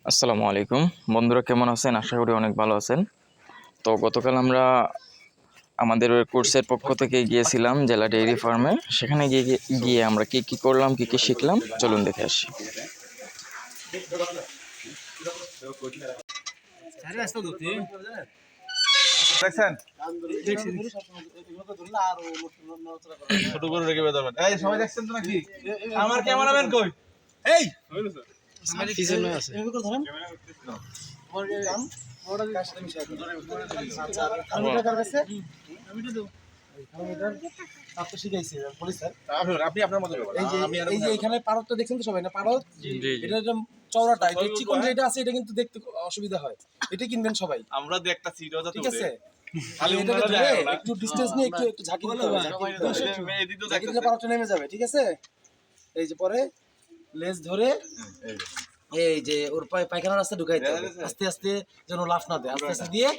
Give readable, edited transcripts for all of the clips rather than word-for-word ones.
আসসালামু আলাইকুম বন্ধুরা, কেমন আছেন? আশা করি অনেক ভালো আছেন। তো গতকাল আমরা আমাদের কোর্সের পক্ষ থেকে গিয়েছিলাম জেলা ডেইরি ফার্মে। সেখানে গিয়ে আমরা কি করলাম, কি শিখলাম, চলুন দেখে আসি। ছোট করে রেখে বেদবেন। এই সবাই দেখছেন তো নাকি? আমার ক্যামেরাম্যান কই? এই পিছনে আছে। এভাবে করে ধরেন। আমি টাকার কাছে আমি তো দেব। আপনি শিখাইছি পুলিশ স্যার। আপনি আপনার মতো করবেন। এই যে এখানে পারতটা দেখছেন তো সবাই না পারত? এটা একদম চওড়াটা, এটা চিকন যেটা আছে এটা কিন্তু দেখতে অসুবিধা হয়। এটা কিনবেন সবাই। আমরা দেখতাছি এটা যাতে ঠিক আছে। খালি এটা ধরে একটু ডিসটেন্স নিয়ে একটু ঝাঁকি দিতে হবে। ঝাঁকি দিলে পারতটা নেমে যাবে, ঠিক আছে? এই যে পরে লেজ ধরে এই যে ওর পায়খানার রাস্তা ঢুকাইতে হবে আস্তে আস্তে, যেন লাফ না দেয়। আস্তে আস্তে দিয়ে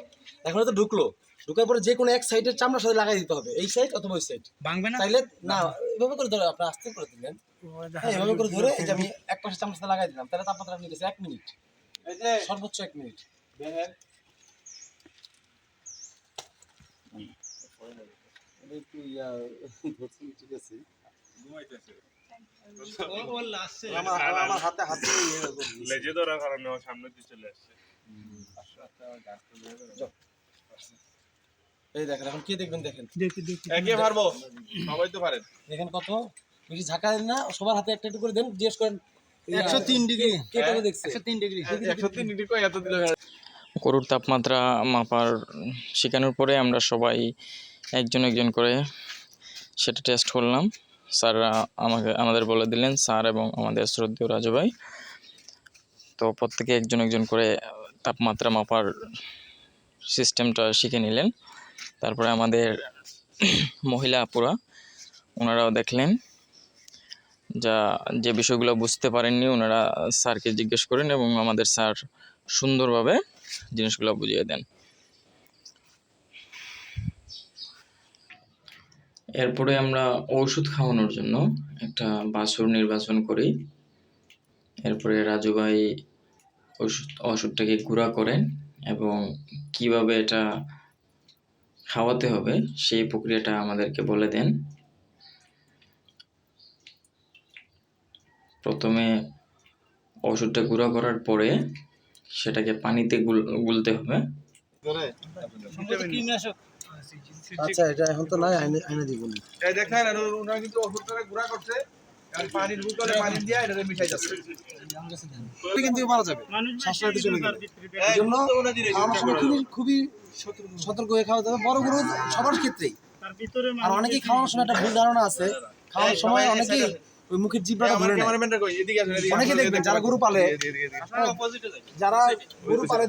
এখন তো ঢুকলো, ঢুকার পরে যে কোনো এক সাইডের চামড়ার সাথে লাগাই দিতে হবে, এই সাইড অথবা ওই সাইড। ভাঙবে না তাইলে না, এভাবে করে ধরে আপনি আস্তে করে দিলেন, এভাবে করে ধরে এই যে আমি এক পাশে চামড়ার সাথে লাগাই দিলাম, তাহলে তাপমাত্রা আপনি গেছে 1 মিনিট, সর্বোচ্চ 1 মিনিট। দেখেন একটু ঠিক আছে। আমার হাতে হাতে লেজে ধরার কারণে সামনে দিয়ে চলে আসছে। এই দেখেন এখন কি দেখবেন, দেখেন একে পারবো, সবাই তো পারেন। দেখেন কত বেশি ঝাঁকা দেন না, সবার হাতে একটা একটু করে দেন। জিজ্ঞেস করেন 103 ডিগ্রি কে কবে দেখছে? 103 ডিগ্রি 103 ডিগ্রি কই এত দিল? গরুর তাপমাত্রা মাপার শেখানোর পরে আমরা সবাই একজন একজন করে সেটা টেস্ট করলাম। স্যাররা আমাদের বলে দিলেন, স্যার এবং আমাদের শ্রদ্ধেয় রাজু ভাই। তো প্রত্যেকে একজন একজন করে তাপমাত্রা মাপার সিস্টেমটা শিখে নিলেন। তারপরে আমাদের মহিলা আপুরা ওনারাও দেখলেন, যে বিষয়গুলো বুঝতে পারেননি ওনারা স্যারকে জিজ্ঞেস করেন এবং আমাদের স্যার সুন্দরভাবে জিনিসগুলো বুঝিয়ে দেন। এরপরে আমরা ওষুধ খাওয়ানোর জন্য একটা বাছুর নির্বাচন করি। এরপরে রাজু ভাই ওষুধটাকে গুঁড়া করেন এবং কিভাবে এটা খাওয়াতে হবে সেই প্রক্রিয়াটা আমাদেরকে বলে দেন। প্রথমে ওষুধটা গুঁড়া করার পরে সেটাকে পানিতে গুলতে হবে। আচ্ছা, এটা এখন তো নাই, আইনে দিব না। এই দেখেন ওনারা কিন্তু ওষুধটাকে গুঁড়া করছে, আর পানির বোতলে পানি দিয়ে এটাকে মিশাই যাচ্ছে। এটা কিন্তু মারা যাবে, শ্বাসনালীতে চলে যাবে। এইজন্য খাওয়ানোর সময় খুবই সতর্ক হয়ে খাওয়াতে হবে, বড় গরু সবার ক্ষেত্রেই। আর অনেকেই খাওয়ানোর সময় একটা ভুল ধারণা আছে, খাওয়ানোর সময় অনেকেই ওই মুখের জিহ্বাটা ধরে নেয়। অনেকে দেখবেন যারা গরু পালে,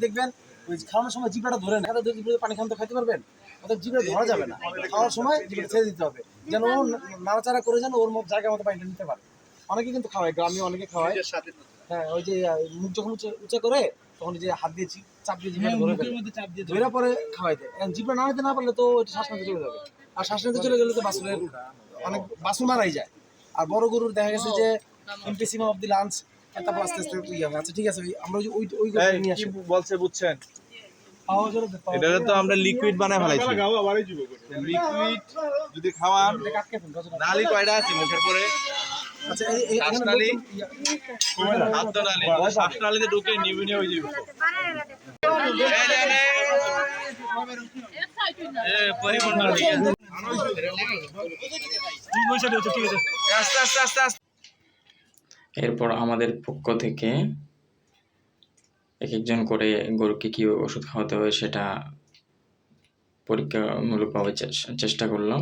দেখবেন ওই খাওয়ানোর সময় জিহ্বাটা ধরে নেয়। পানি খান তো খাইতে পারবেন, ওদের জিভে ধরা যাবে না। খাওয়ার সময় জিভে ছেড়ে দিতে হবে, যেন ও নাড়াচাড়া করে যেন ওর জায়গা মতো পানিটা নিতে পারে। অনেকে কিন্তু খাওয়ায়, গ্রামে অনেকে খাওয়ায়। হ্যাঁ, ওই যে মুখ যখন উঁচা করে তখন যে হাত দিয়ে চাপ দিয়ে জিভে ধরে ফেলে, ধরে পরে খাওয়াই দেয়। জিভে নাড়াতে না পারলে তো ওইটা শ্বাসনালীতে চলে যাবে, আর শ্বাসনালীতে চলে গেলে তো বাছুরের অনেক বাছুর মারাই যায়। আর বড় গরুর দেখা গেছে যে এমপিসিমা অফ দি লাঞ্চ, তারপর আস্তে আস্তে ইয়ে হয়। আচ্ছা ঠিক আছে, আমরা ওই গরু নিয়ে আসি। বলছে বুঝছেন, এটা তো আমরা লিকুইড বানায় ফেলাইছি। লিকুইড যদি খাওয়ান, নালি কয়টা আছে মুখের পরে? আচ্ছা, এই শ্বাসনালী, খাদ্য নালী, শ্বাসনালীতে ঢুকে নিউমোনিয়া হয়ে যাবে। এরপর আমাদের পক্ষ থেকে এক একজন করে গরুকে কি ওষুধ খাওয়াতে হয় সেটা পরীক্ষামূলকভাবে চেষ্টা করলাম।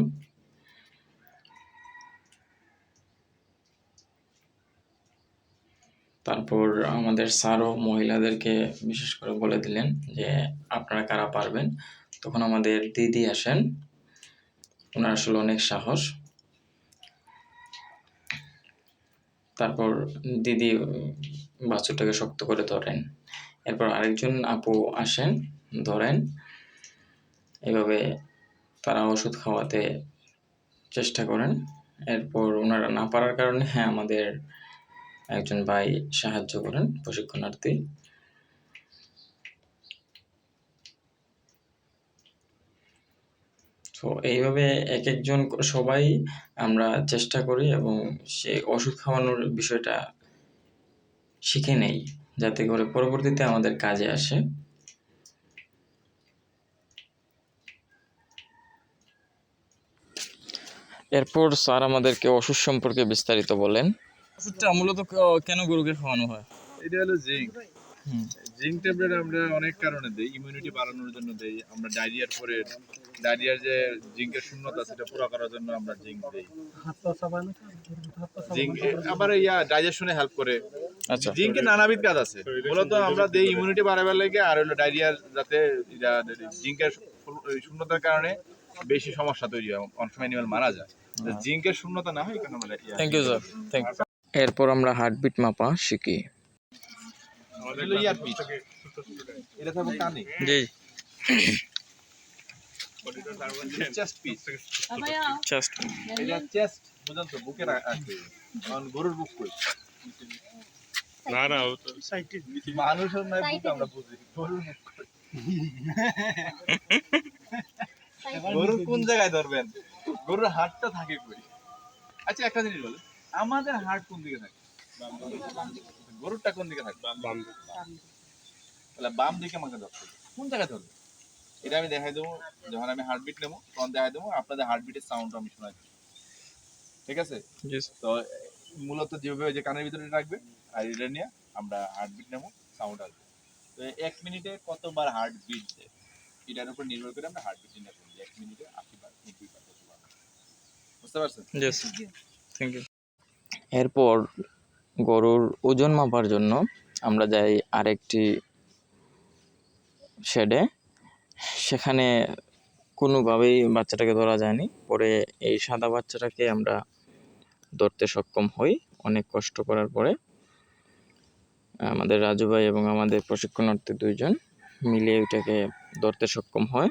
তারপর আমাদের স্যারও মহিলাদেরকে বিশেষ করে বলে দিলেন যে আপনারা কারা পারবেন। তখন আমাদের দিদি আসেন, ওনার আসলে অনেক সাহস। তারপর দিদি বাছুরটাকে শক্ত করে ধরেন। এরপর আরেকজন আপু আসেন, ধরেন। এভাবে তারা ওষুধ খাওয়াতে চেষ্টা করেন। এরপর ওনারা না পারার কারণে আমাদের একজন ভাই সাহায্য করেন, প্রশিক্ষণার্থী। তো এইভাবে এক একজন সবাই আমরা চেষ্টা করি এবং সেই ওষুধ খাওয়ানোর বিষয়টা শিখে নেই, যাতে করে পরবর্তীতে আমাদের কাজে আসে। এরপর স্যার আমাদেরকে ওষুধ সম্পর্কে বিস্তারিত বলেন। ওষুধটা মূলত কেন গরুকে খাওয়ানো হয়? এটা হলো জিঙ্ক। হুম। জিঙ্ক ট্যাবলেট আমরা অনেক কারণে দেই, ইমিউনিটি বাড়ানোর জন্য দেই, আমরা ডায়রিয়ার পরে ডায়রিয়ার যে জিঙ্কের শূন্যতা সেটা পুরো করার জন্য আমরা জিঙ্ক দেই। জিঙ্ক আবার ডাইজেশনে হেল্প করে। আচ্ছা। জিঙ্কের নানাবিধ কাজ আছে, মূলত আমরা দেই ইমিউনিটি বাড়াবার লাগে, আর হলো ডায়রিয়ার যাতে জিঙ্কের শূন্যতার কারণে বেশি সমস্যা তৈরি হয়, অনেক সময় অ্যানিমাল মারা যায়। জিঙ্কের শূন্যতা না হয় কেন আমরা thank you sir, thank you. এরপর আমরা হার্টবিট মাপা শিখি। এটা থাকবে কানে, জি। চেস্ট পিস, জাস্ট এটা চেস্ট বুঝলেন তো, বুকে রাখবে। কারণ গরুর বুক কই মানুষের নয়, বুক আমরা বুঝি, গরুর বুক কই। গরুর কোন জায়গায় ধরবেন, গরুর হাড়টা থাকে কই? আচ্ছা একটা জিনিস বলে, আমাদের হাড় কোন দিকে থাকে? গরুরটা কোন দিকে থাকে? তাহলে বাম দিকে আমাকে ধরতে হবে। কোন জায়গায় ধরবে এটা আমি দেখাই দেবো, যখন আমি হার্টবিট নেবো তখন দেখাই দেবো, আপনাদের হার্টবিটের সাউন্ড আমি শোনাই দেবো, ঠিক আছে? তো মূলত যেভাবে যে কানের ভিতরে রাখবে আর এটা নিয়ে আমরা হার্টবিট নেবো, সাউন্ড আসবে। তো 1 মিনিটে কতবার হার্টবিট দেয় এটার উপর নির্ভর করে আমরা হার্টবিট নিয়ে করবো, 1 মিনিটে 80 বার 90 বার 100 বার। বুঝতে পারছেন? Thank you. এরপর গরুর ওজন মাপার জন্য আমরা যাই আরেকটি শেডে। সেখানে কোনোভাবেই বাচ্চাটাকে ধরা যায়নি। পরে এই সাদা বাচ্চাটাকে আমরা ধরতে সক্ষম হই অনেক কষ্ট করার পরে। আমাদের রাজু ভাই এবং আমাদের প্রশিক্ষণার্থী 2 জন মিলে ওইটাকে ধরতে সক্ষম হয়।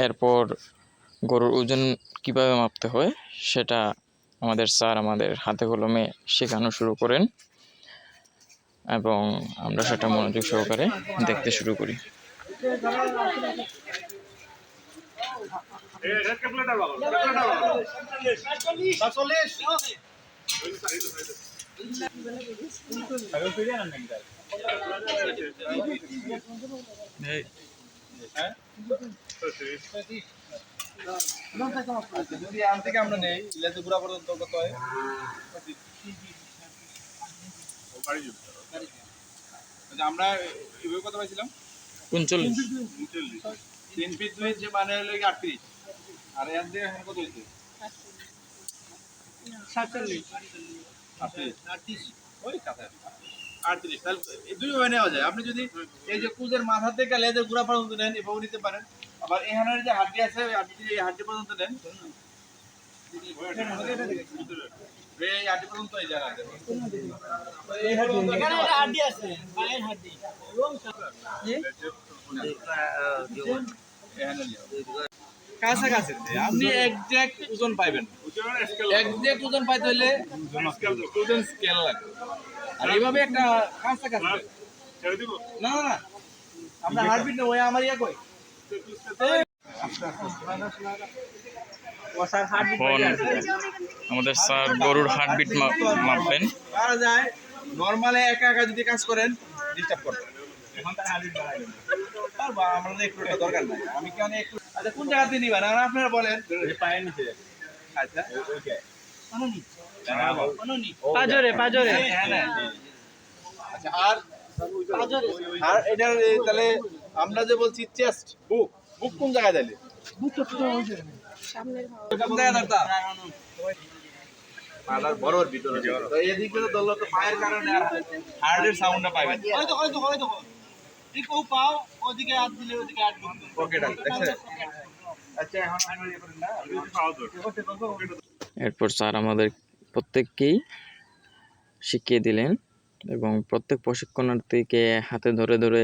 এরপর গরুর ওজন কিভাবে মাপতে হয় সেটা আমাদের স্যার আমাদের হাতে কলমে শেখানো শুরু করেন এবং আমরা সেটা মনোযোগ সহকারে দেখতে শুরু করি। যদি আম থেকে আমরা নেই লেজে ঘোরা পর্যন্ত কত হয়? আমরা এভাবে কত পাইছিলাম? 39। 3 ফিট 2 ইঞ্চি মানে হলো 38, আর এর দিয়ে এখন কত হয়েছে? 38 ওই কাছে 38। তাহলে দুই ভাবে নেওয়া যায়। আপনি যদি এই যে কুজের মাথা থেকে লেজের গোড়া পর্যন্ত নেন এভাবে নিতে পারেন, আবার এখানের যে হাড্ডি আছে আপনি যদি এই হাড্ডি পর্যন্ত নেন, এই হাড্ডি পর্যন্ত এই জায়গাতে এই হাড্ডি আছে, পায়ের হাড্ডি কাছাকাছি আপনি এক্সাক্ট ওজন পাইবেন। এক্সাক্ট ওজন পাইতে হলে ওজন স্কেল লাগবে, আর এইভাবে একটা কাছাকাছি না না না আমরা হার্টবিট নেব, ওই আমার ইয়া কই আমাদের স্যার গরুর হার্টবিট মাপবেন। পারা যায়। নরমালে একা একা যদি কাজ করেন ডিস্টার্ব করবে, এখন তার হার্টবিট বাড়াই দেন পারবো, আমাদের একটু দরকার নাই। আমি কি অনেক আচ্ছা কোন জায়গাতে নিবেন আর আপনারা বলেন? পায়ের নিচে। আচ্ছা ওকে পাজরে পাজরে হ্যাঁ না আচ্ছা, আর পাজরে আর এটা তাহলে আমরা যে বলছি চেস্ট বুক, বুক কোন জায়গায় দিলে? বুক তো সামনের কোন জায়গায় দাঁড়া পালার বড়র ভিতরে, তো এদিকে তো দল তো পায়ের কারণে আর হার্টের সাউন্ডটা পাবেন। ওই তো ঠিক ও পাও ওদিকে হাত দিলে ওদিকে হাত দিলে ওকে দেখছেন। আচ্ছা এখন আমি ইয়ে করেন না, ওদিকে পাও তো এরপর স্যার আমাদের প্রত্যেককেই শিখিয়ে দিলেন এবং প্রত্যেক প্রশিক্ষণার্থীকে হাতে ধরে ধরে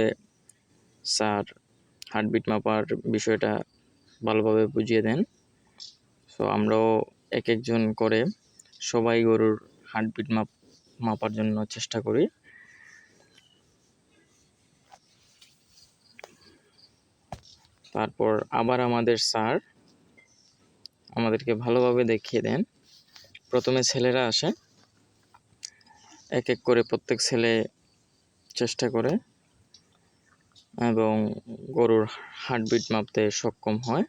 স্যার হার্টবিট মাপার বিষয়টা ভালোভাবে বুঝিয়ে দেন। সো আমরাও এক একজন করে সবাই গরুর হার্টবিট মাপার জন্য চেষ্টা করি। তারপর আবার আমাদের স্যার আমাদেরকে ভালোভাবে দেখিয়ে দেন। প্রথমে ছেলেরা আসে, এক এক করে প্রত্যেক ছেলে চেষ্টা করে এবং গরুর হার্টবিট মাপতে সক্ষম হয়।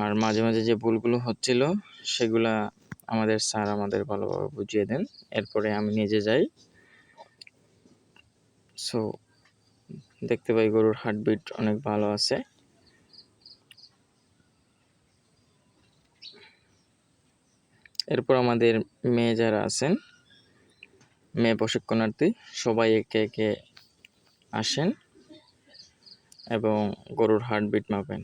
আর মাঝে মাঝে যে ভুলগুলো হচ্ছিল সেগুলা আমাদের স্যার আমাদের ভালোভাবে বুঝিয়ে দেন। এরপরে আমি নিজে যাই। সো দেখতে পাই গরুর হার্টবিট অনেক ভালো আছে। এরপর আমাদের মেয়ে যারা আছেন, মেয়ে প্রশিক্ষণার্থী, সবাই একে একে আসেন এবং গরুর হার্টবিট মাপেন।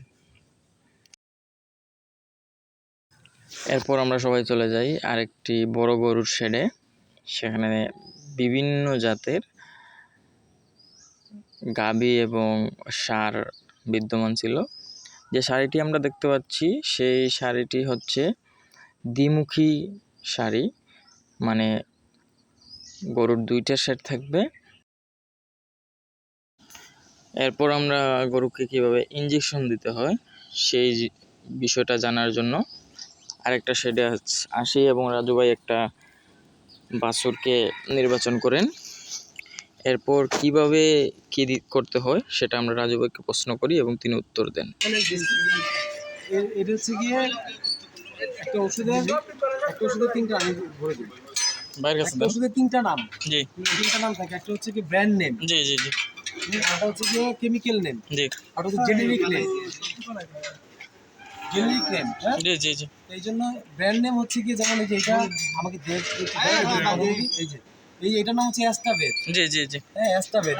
এরপর আমরা সবাই চলে যাই আরেকটি বড় গরুর শেডে। সেখানে বিভিন্ন জাতের গাভী এবং ষাঁড় বিদ্যমান ছিল। যে শাড়িটি আমরা দেখতে পাচ্ছি সেই শাড়িটি হচ্ছে দ্বিমুখী শাড়ি, মানে গরুর দুইটা শেড থাকবে। এরপর আমরা গরুকে কিভাবে ইঞ্জেকশন দিতে হয় সেই বিষয়টা জানার জন্য আরেকটা শেডে আসি এবং রাজু ভাই একটা বাছুরকে নির্বাচন করেন। এরপর কিভাবে কি করতে হয় সেটা আমরা রাজু ভাইকে প্রশ্ন করি এবং তিনি উত্তর দেন। এটা হচ্ছে গিয়ে একটা ওষুধের তিনটা আমি বলে দিই। একটা ওষুধের তিনটা নাম, জি তিনটা নাম থাকে। একটা হচ্ছে কি ব্র্যান্ড নেম, জি জি জি একটা হচ্ছে গিয়ে কেমিক্যাল নেম, জি আর হচ্ছে জেনেরিক নেম। হ্যাঁ, জি জি জি এই জন্য ব্র্যান্ড নেম হচ্ছে কি, যেমন এই যে এটা আমাকে এই যে এটার নাম হচ্ছে অ্যাস্টাবেট। জি জি জি হ্যাঁ, অ্যাস্টাবেট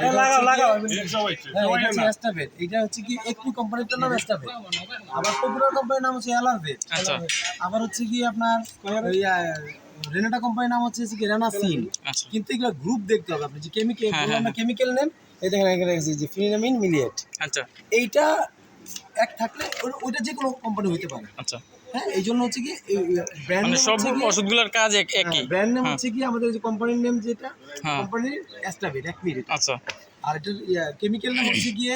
অ্যাস্টাবেট। এটা হচ্ছে কি একটি কোম্পানিটার নাম অ্যাস্টাবেট। আবার পপুলার কোম্পানির নাম হচ্ছে অ্যালারভেট। আচ্ছা আবার হচ্ছে কি আপনার ওই রেনাটা কোম্পানির নাম হচ্ছে কি রেনাসিন। আচ্ছা কিন্তু এগুলো গ্রুপ দেখতে হবে আপনি, যে কেমিক্যাল হ্যাঁ, বললাম না, কেমিক্যাল নেম এই দেখেন এখানে আছে যে ফিনামিন মিলিয়েট। আচ্ছা এইটা এক থাকলে ওইটা যে কোনো কোম্পানি হতে পারে। আচ্ছা, হ্যাঁ, এই জন্য হচ্ছে কি ব্র্যান্ড মানে নেম সব হচ্ছে কি, ওষুধগুলোর কাজ একই। ব্র্যান্ড নেম হ্যাঁ। হচ্ছে কি আমাদের যে কোম্পানির নেম, যেটা হ্যাঁ। কোম্পানির অ্যাস্টাবেট 1 মিনিট। আচ্ছা আর এটা কেমিক্যাল নেম হচ্ছে গিয়ে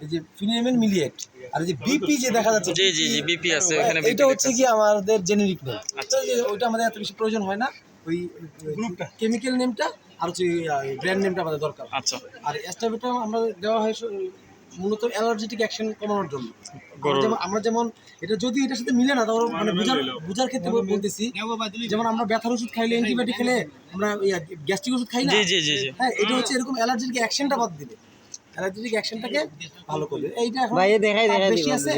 এই যে ফিনামিন মিলিয়েট। আর এই যে বিপি যে দেখা যাচ্ছে, জি জি জি বিপি আছে এখানে। এটা হচ্ছে কি আমাদের জেনেরিক নেম। আচ্ছা, ওইটা আমাদের এত বেশি প্রয়োজন হয় না, ওই গ্রুপটা কেমিক্যাল নেমটা আর হচ্ছে ব্র্যান্ড নেমটা আমাদের দরকার। আচ্ছা, আর অ্যাস্টাবেটটা আমরা দেওয়া হয় মূলত অ্যালার্জেটিক অ্যাকশন কমানোর জন্য। আমরা যেমন এটা যদি এটার সাথে মিলে না, তাহলে মানে বুঝার ক্ষেত্রে বলতেছি, যেমন আমরা ব্যথার ওষুধ খাইলে, অ্যান্টিবায়োটিক খেলে আমরা গ্যাস্ট্রিক ওষুধ খাই না। জি জি জি জি হ্যাঁ, এটা হচ্ছে এরকম অ্যালার্জেটিক অ্যাকশনটা বাদ দিবে, অ্যালার্জেটিক অ্যাকশনটাকে ভালো করবে। এইটা এখন তাপ বেশি আছে,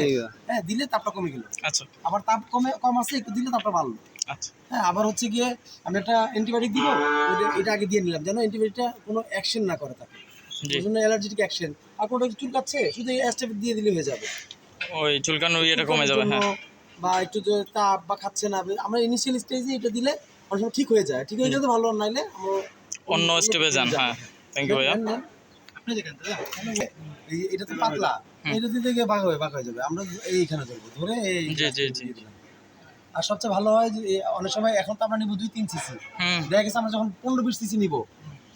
হ্যাঁ, দিলে তাপটা কমে গেল। আচ্ছা আবার তাপ কম আছে, একটু দিলে তাপটা বাড়লো। আচ্ছা হ্যাঁ, আবার হচ্ছে গিয়ে আমি একটা অ্যান্টিবায়োটিক দিব, এটা আগে দিয়ে নিলাম যেন অ্যান্টিবায়োটিকটা কোনো অ্যাকশন না করে থাকে, ওই জন্য অ্যালার্জেটিক অ্যাকশন। আর কোনো চুলকাচ্ছে, শুধু এই অ্যাস্টাবেট দিয়ে দিলে হয়ে যাবে, ওই চুলকানোর ইয়েটা কমে যাবে। হ্যাঁ, বা একটু তাপ বা খাচ্ছে না, আমরা ইনিশিয়াল স্টেজে এটা দিলে অনেক সময় ঠিক হয়ে যায়। ঠিক হয়ে গেলে ভালো, নাইলে আমরা অন্য স্টেপে যান। হ্যাঁ, থ্যাংক ইউ ভাইয়া। এটা তো পাতলা, এটা দিতে গিয়ে বাঘ হয়ে যাবে। আমরা এইখানে ধরবো, ধরে জি জি জি আর সবচেয়ে ভালো হয় যে অনেক সময় এখন তো আমরা নিবো 2-3 সিসি, হুম দেখা গেছে আমরা যখন 15-20 সিসি নিবো,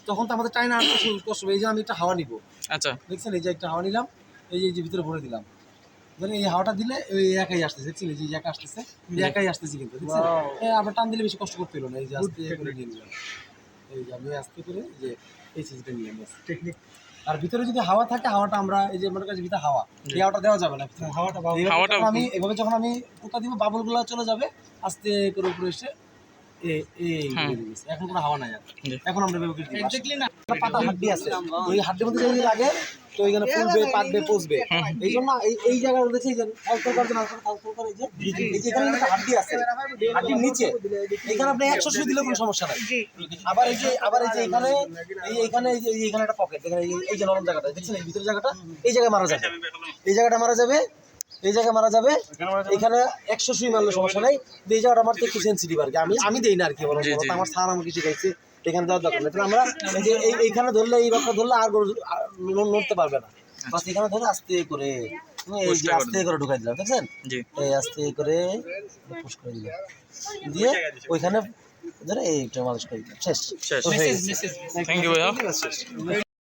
তখন তো আমাদের টাইনা আনতে কষ্ট হবে। এই যে আমি একটা হাওয়া নিবো, আচ্ছা দেখছেন, এই যে একটা হাওয়া নিলাম, এই যে ভিতরে ভরে দিলাম, ধরেন এই হাওয়াটা দিলে ওই একাই আসতেছে, দেখছেন, এই যে একা আসতেছে, একাই আসতেছে, কিন্তু দেখছেন আমরা টান দিলে বেশি কষ্ট করতে হলো না। এই যে আস্তে করে নিয়ে নিলাম, এই যে আমি আস্তে করে যে এই সিসিটা নিলাম, বাস টেকনিক। আর ভিতরে যদি হাওয়া থাকে, হাওয়াটা আমরা এই যে মনে কাছে ভিতরে হাওয়া, এই হাওয়াটা দেওয়া যাবে না। হাওয়াটা আমি এভাবে যখন আমি পোকা দিব, বাবলগুলো চলে যাবে আস্তে করে উপরে এসে এখন কোনো হাওয়া নাই। আর এখন আমরা ব্যবহার করি পাতা হাড্ডি আছে, ওই হাড্ডির মধ্যে যদি লাগে তো ওইখানে ফুলবে, পাকবে, পচবে। এই জন্য এই জায়গায় দেখছি যে এখানে একটা হাড্ডি আছে, হাড্ডির নিচে এখানে আপনি 100 সুই দিলে কোনো সমস্যা নাই। আবার এই যে এখানে এইখানে একটা পকেট, এখানে এই যে নরম জায়গাটা দেখছেন, এই ভিতরের জায়গাটা, এই জায়গায় মারা যাবে, এই জায়গাটা মারা যাবে, এই জায়গায় মারা যাবে। এখানে 100 সুই মারলে সমস্যা নাই, এই জায়গাটা আমার তো একটু সেন্সিটিভ আর কি, আমি দেই না আর কি, আমার স্যার আমাকে শিখাইছে এখানে দেওয়ার দরকার নেই। আমরা এইখানে ধরলে, এই রকম ধরলে আর নড়তে পারবে না, বাস এখানে ধরে আস্তে করে আস্তে করে ঢুকাই দিলাম, দেখছেন, এই আস্তে করে পুশ করে দিলাম, দিয়ে ওইখানে ধরে এইটা মালিশ করে দিলাম, শেষ। থ্যাংক ইউ ভাইয়া।